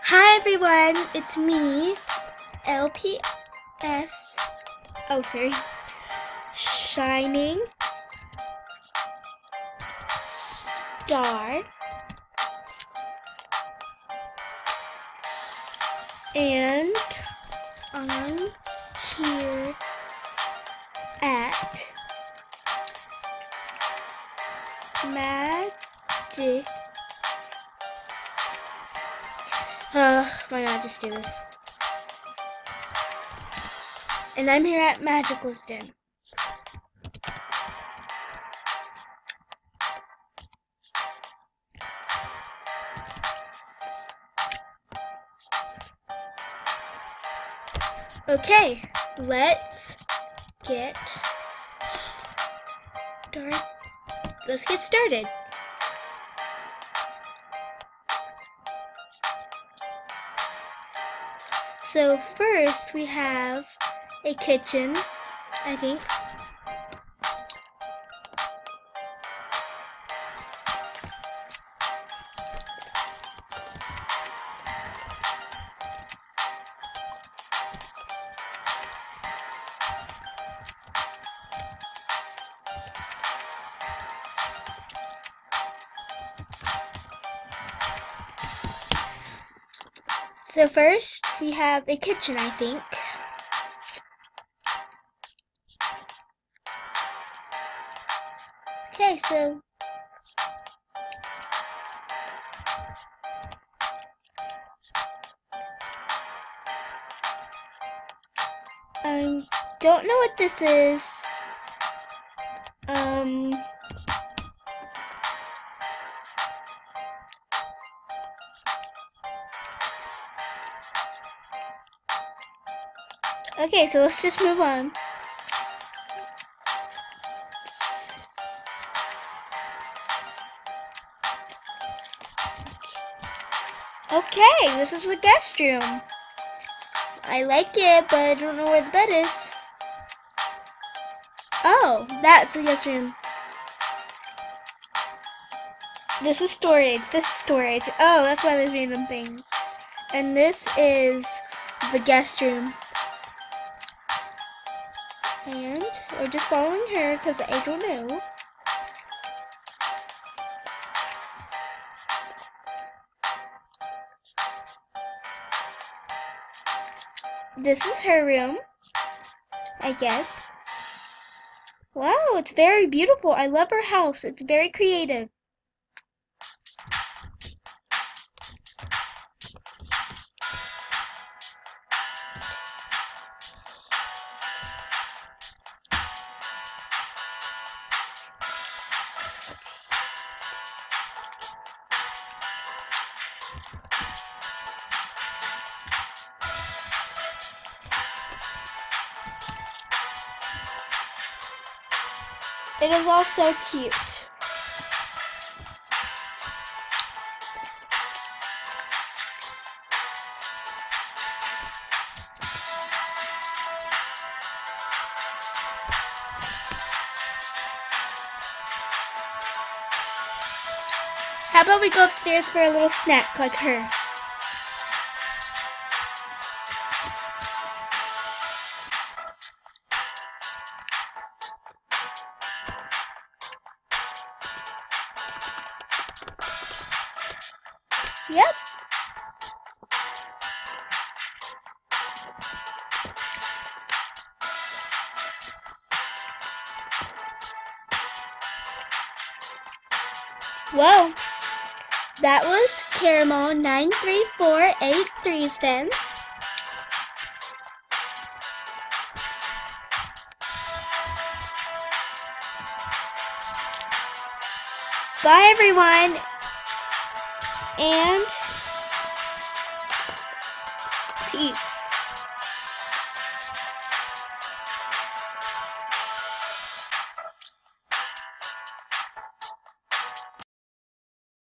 Hi everyone, it's me, LPS, Shining Star, and I'm here at Magic. Why not just do this? And I'm here at Magical Den. Okay, let's get started. So first we have a kitchen, I think. So first we have a kitchen, I think. Okay, so I don't know what this is. Okay, so let's just move on. Okay, this is the guest room. I like it, but I don't know where the bed is. Oh, that's the guest room. This is storage. This is storage. Oh, that's why there's random things. And this is the guest room. And we're just following her because I don't know. This is her room, I guess. Wow, it's very beautiful. I love her house. It's very creative. It is all so cute. How about we go upstairs for a little snack like her? Yep. Whoa. That was carmel93483's then. Bye everyone. And peace.